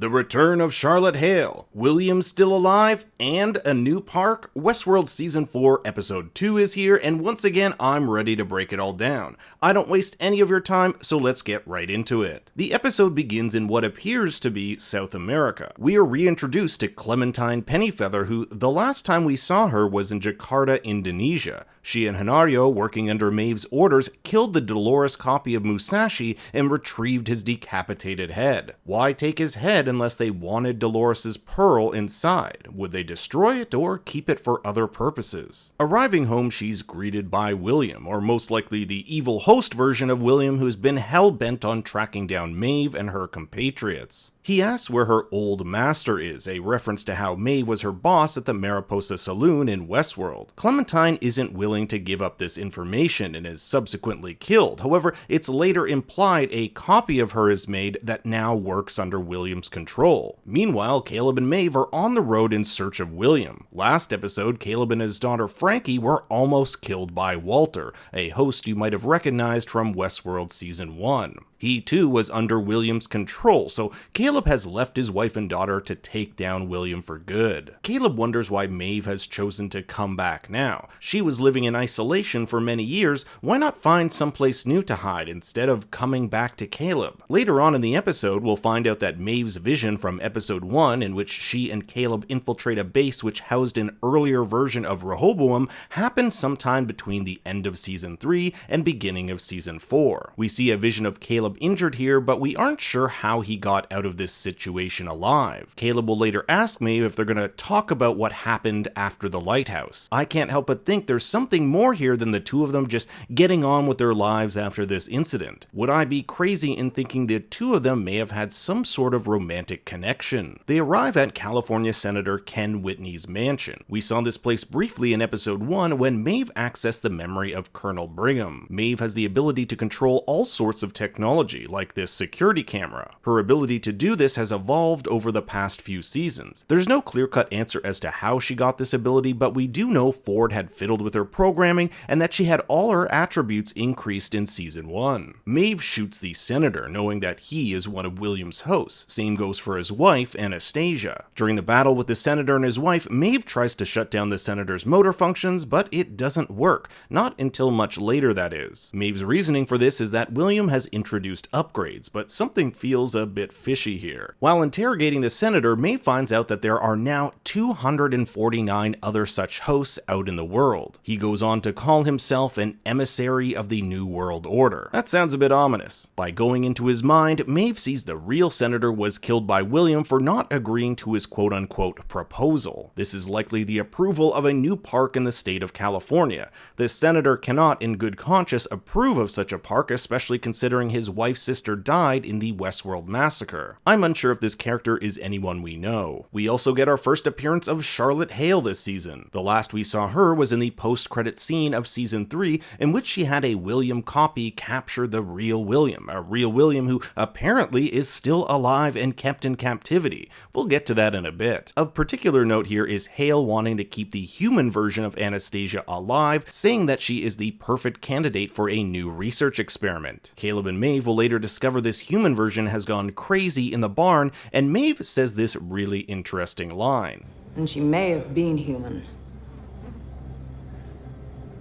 The return of Charlotte Hale, William still alive, and a new park. Westworld Season 4 Episode 2 is here, and once again, I'm ready to break it all down. I don't waste any of your time, so let's get right into it. The episode begins in what appears to be South America. We are reintroduced to Clementine Pennyfeather, who the last time we saw her was in Jakarta, Indonesia. She and Hanario, working under Maeve's orders, killed the Dolores copy of Musashi and retrieved his decapitated head. Why take his head unless they wanted Dolores's pearl inside? Would they destroy it or keep it for other purposes? Arriving home, she's greeted by William, or most likely the evil host version of William, who's been hell-bent on tracking down Maeve and her compatriots. He asks where her old master is, a reference to how Maeve was her boss at the Mariposa Saloon in Westworld. Clementine isn't willing to give up this information and is subsequently killed. However, it's later implied a copy of her is made that now works under William's control. Meanwhile, Caleb and Maeve are on the road in search of William. Last episode, Caleb and his daughter Frankie were almost killed by Walter, a host you might have recognized from Westworld Season 1. He too was under William's control, so Caleb has left his wife and daughter to take down William for good. Caleb wonders why Maeve has chosen to come back now. She was living in isolation for many years, why not find someplace new to hide instead of coming back to Caleb? Later on in the episode, we'll find out that Maeve's vision from episode 1, in which she and Caleb infiltrate a base which housed an earlier version of Rehoboam, happened sometime between the end of season 3 and beginning of season 4. We see a vision of Caleb injured here, but we aren't sure how he got out of this situation alive. Caleb will later ask Maeve if they're gonna talk about what happened after the lighthouse. I can't help but think there's something more here than the two of them just getting on with their lives after this incident. Would I be crazy in thinking the two of them may have had some sort of romantic connection? They arrive at California Senator Ken Whitney's mansion. We saw this place briefly in episode 1 when Maeve accessed the memory of Colonel Brigham. Maeve has the ability to control all sorts of technology, like this security camera. Her ability to do this has evolved over the past few seasons. There's no clear-cut answer as to how she got this ability, but we do know Ford had fiddled with her programming and that she had all her attributes increased in season 1. Maeve shoots the senator, knowing that he is one of William's hosts. Same goes for his wife, Anastasia. During the battle with the senator and his wife, Maeve tries to shut down the senator's motor functions, but it doesn't work. Not until much later, that is. Maeve's reasoning for this is that William has introduced upgrades, but something feels a bit fishy here. While interrogating the senator, Maeve finds out that there are now 249 other such hosts out in the world. He goes on to call himself an emissary of the New World Order. That sounds a bit ominous. By going into his mind, Maeve sees the real senator was killed by William for not agreeing to his quote-unquote proposal. This is likely the approval of a new park in the state of California. The senator cannot in good conscience approve of such a park, especially considering his wife's sister died in the Westworld massacre. I'm unsure if this character is anyone we know. We also get our first appearance of Charlotte Hale this season. The last we saw her was in the post-credit scene of season 3, in which she had a William copy capture the real William, a real William who apparently is still alive and kept in captivity. We'll get to that in a bit. Of particular note here is Hale wanting to keep the human version of Anastasia alive, saying that she is the perfect candidate for a new research experiment. Caleb and Maeve will later discover this human version has gone crazy in the barn, and Maeve says this really interesting line. And she may have been human.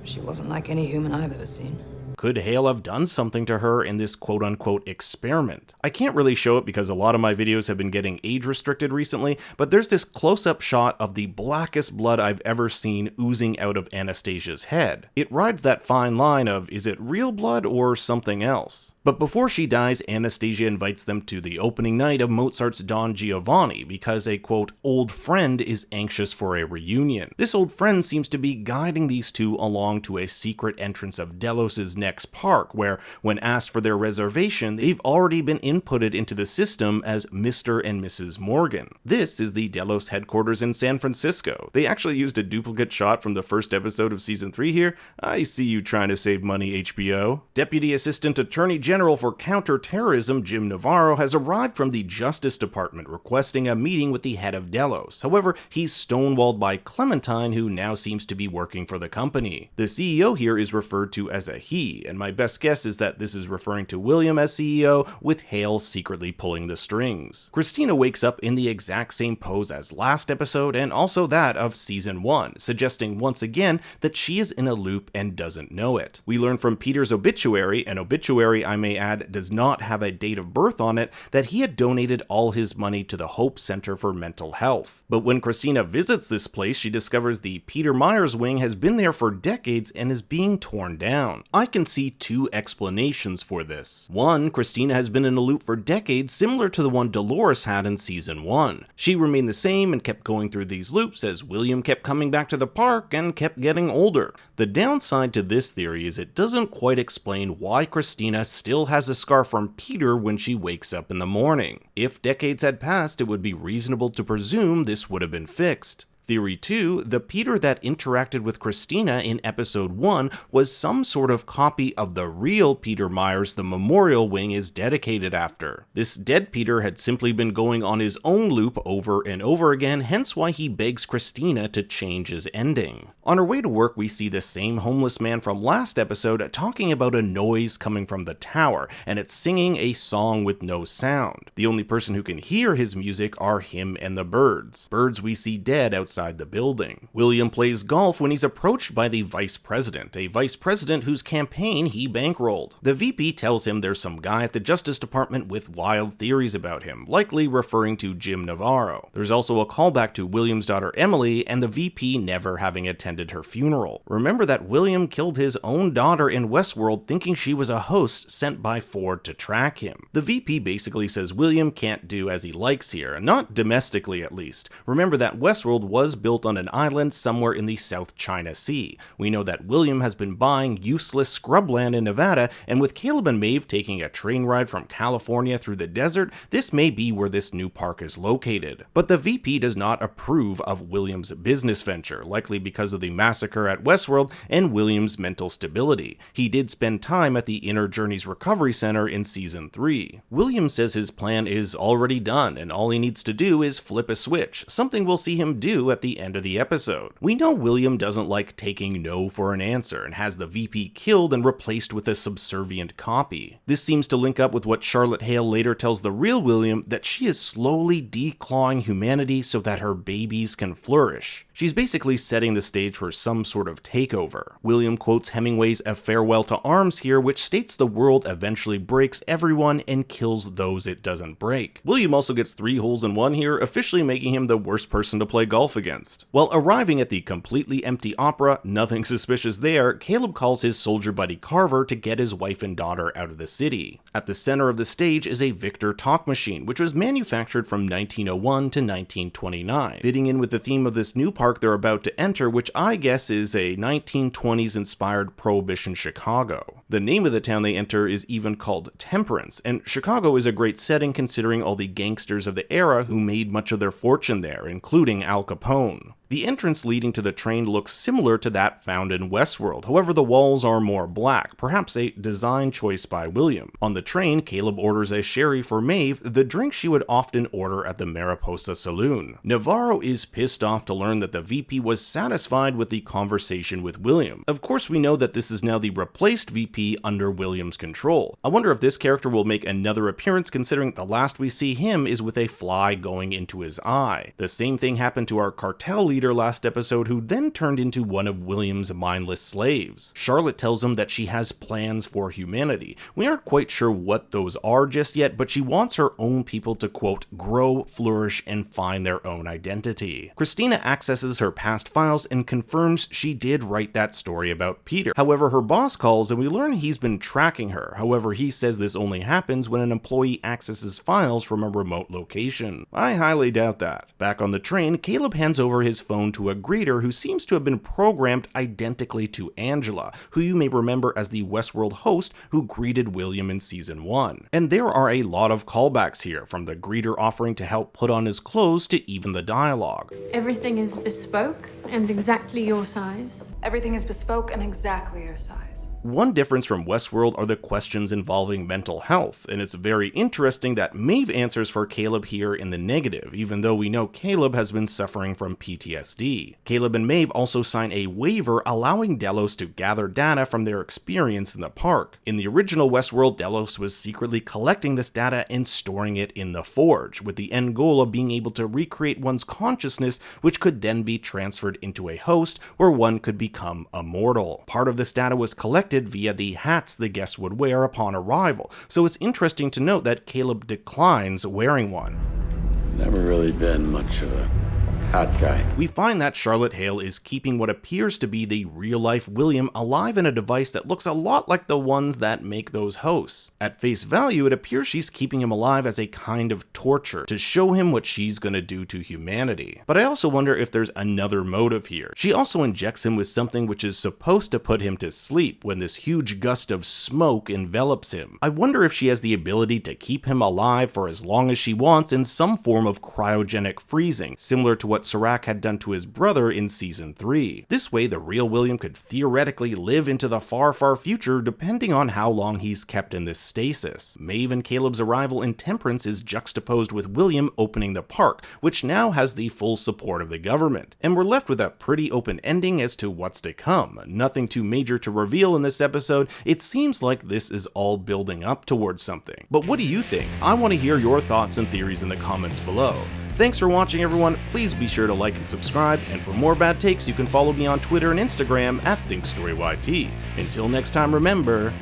She wasn't like any human I've ever seen. Could Hale have done something to her in this quote-unquote experiment? I can't really show it because a lot of my videos have been getting age-restricted recently, but there's this close-up shot of the blackest blood I've ever seen oozing out of Anastasia's head. It rides that fine line of, is it real blood or something else? But before she dies, Anastasia invites them to the opening night of Mozart's Don Giovanni because a quote, old friend is anxious for a reunion. This old friend seems to be guiding these two along to a secret entrance of Delos's next park, where when asked for their reservation, they've already been inputted into the system as Mr. and Mrs. Morgan. This is the Delos headquarters in San Francisco. They actually used a duplicate shot from the first episode of season 3 here. I see you trying to save money, HBO. Deputy Assistant Attorney General for Counterterrorism Jim Navarro has arrived from the Justice Department requesting a meeting with the head of Delos. However, he's stonewalled by Clementine, who now seems to be working for the company. The CEO here is referred to as a he. VP, and my best guess is that this is referring to William as CEO, with Hale secretly pulling the strings. Christina wakes up in the exact same pose as last episode and also that of season 1, suggesting once again that she is in a loop and doesn't know it. We learn from Peter's obituary, an obituary I may add does not have a date of birth on it, that he had donated all his money to the Hope Center for Mental Health. But when Christina visits this place, she discovers the Peter Myers wing has been there for decades and is being torn down. I can see two explanations for this. One, Christina has been in a loop for decades, similar to the one Dolores had in season 1. She remained the same and kept going through these loops as William kept coming back to the park and kept getting older. The downside to this theory is it doesn't quite explain why Christina still has a scar from Peter when she wakes up in the morning. If decades had passed, it would be reasonable to presume this would have been fixed. Theory 2, the Peter that interacted with Christina in episode 1 was some sort of copy of the real Peter Myers the Memorial Wing is dedicated after. This dead Peter had simply been going on his own loop over and over again, hence why he begs Christina to change his ending. On her way to work, we see the same homeless man from last episode talking about a noise coming from the tower, and it's singing a song with no sound. The only person who can hear his music are him and the birds. Birds we see dead outside the building. William plays golf when he's approached by the vice president, a vice president whose campaign he bankrolled. The VP tells him there's some guy at the Justice Department with wild theories about him, likely referring to Jim Navarro. There's also a callback to William's daughter Emily and the VP never having attended her funeral. Remember that William killed his own daughter in Westworld thinking she was a host sent by Ford to track him. The VP basically says William can't do as he likes here, not domestically at least. Remember that Westworld was built on an island somewhere in the South China Sea. We know that William has been buying useless scrubland in Nevada, and with Caleb and Maeve taking a train ride from California through the desert, this may be where this new park is located. But the VP does not approve of William's business venture, likely because of the massacre at Westworld and William's mental stability. He did spend time at the Inner Journeys Recovery Center in season 3. William says his plan is already done, and all he needs to do is flip a switch, something we'll see him do at the end of the episode. We know William doesn't like taking no for an answer and has the VP killed and replaced with a subservient copy. This seems to link up with what Charlotte Hale later tells the real William, that she is slowly declawing humanity so that her babies can flourish. She's basically setting the stage for some sort of takeover. William quotes Hemingway's A Farewell to Arms here, which states the world eventually breaks everyone and kills those it doesn't break. William also gets 3 holes in 1 here, officially making him the worst person to play golf against. While arriving at the completely empty opera, nothing suspicious there, Caleb calls his soldier buddy Carver to get his wife and daughter out of the city. At the center of the stage is a Victor talk machine, which was manufactured from 1901 to 1929, fitting in with the theme of this new park they're about to enter, which I guess is a 1920s inspired Prohibition Chicago. The name of the town they enter is even called Temperance, and Chicago is a great setting considering all the gangsters of the era who made much of their fortune there, including Al Capone. The entrance leading to the train looks similar to that found in Westworld, however the walls are more black, perhaps a design choice by William. On the train, Caleb orders a sherry for Maeve, the drink she would often order at the Mariposa Saloon. Navarro is pissed off to learn that the VP was satisfied with the conversation with William. Of course we know that this is now the replaced VP under William's control. I wonder if this character will make another appearance considering the last we see him is with a fly going into his eye. The same thing happened to our cartel leader last episode, who then turned into one of William's mindless slaves. Charlotte tells him that she has plans for humanity. We aren't quite sure what those are just yet, but she wants her own people to, quote, grow, flourish, and find their own identity. Christina accesses her past files and confirms she did write that story about Peter. However, her boss calls and we learn he's been tracking her. However, he says this only happens when an employee accesses files from a remote location. I highly doubt that. Back on the train, Caleb hands over his phone to a greeter who seems to have been programmed identically to Angela, who you may remember as the Westworld host who greeted William in season 1. And there are a lot of callbacks here, from the greeter offering to help put on his clothes to even the dialogue. Everything is bespoke and exactly your size. Everything is bespoke and exactly your size. One difference from Westworld are the questions involving mental health, and it's very interesting that Maeve answers for Caleb here in the negative, even though we know Caleb has been suffering from PTSD. Caleb and Maeve also sign a waiver allowing Delos to gather data from their experience in the park. In the original Westworld, Delos was secretly collecting this data and storing it in the Forge, with the end goal of being able to recreate one's consciousness, which could then be transferred into a host where one could become immortal. Part of this data was collected via the hats the guests would wear upon arrival, so it's interesting to note that Caleb declines wearing one. Never really been much of a hat guy. We find that Charlotte Hale is keeping what appears to be the real-life William alive in a device that looks a lot like the ones that make those hosts. At face value, it appears she's keeping him alive as a kind of torture, to show him what she's gonna do to humanity. But I also wonder if there's another motive here. She also injects him with something which is supposed to put him to sleep when this huge gust of smoke envelops him. I wonder if she has the ability to keep him alive for as long as she wants in some form of cryogenic freezing, similar to what Serac had done to his brother in season 3. This way, the real William could theoretically live into the far, far future depending on how long he's kept in this stasis. Maeve and Caleb's arrival in Temperance is juxtaposed with William opening the park, which now has the full support of the government. And we're left with a pretty open ending as to what's to come. Nothing too major to reveal in this episode. It seems like this is all building up towards something. But what do you think? I want to hear your thoughts and theories in the comments below. Thanks for watching, everyone. Please be sure to like and subscribe, and for more bad takes, you can follow me on Twitter and Instagram at ThinkStoryYT. Until next time, remember,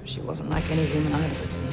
She wasn't like any human I've ever seen.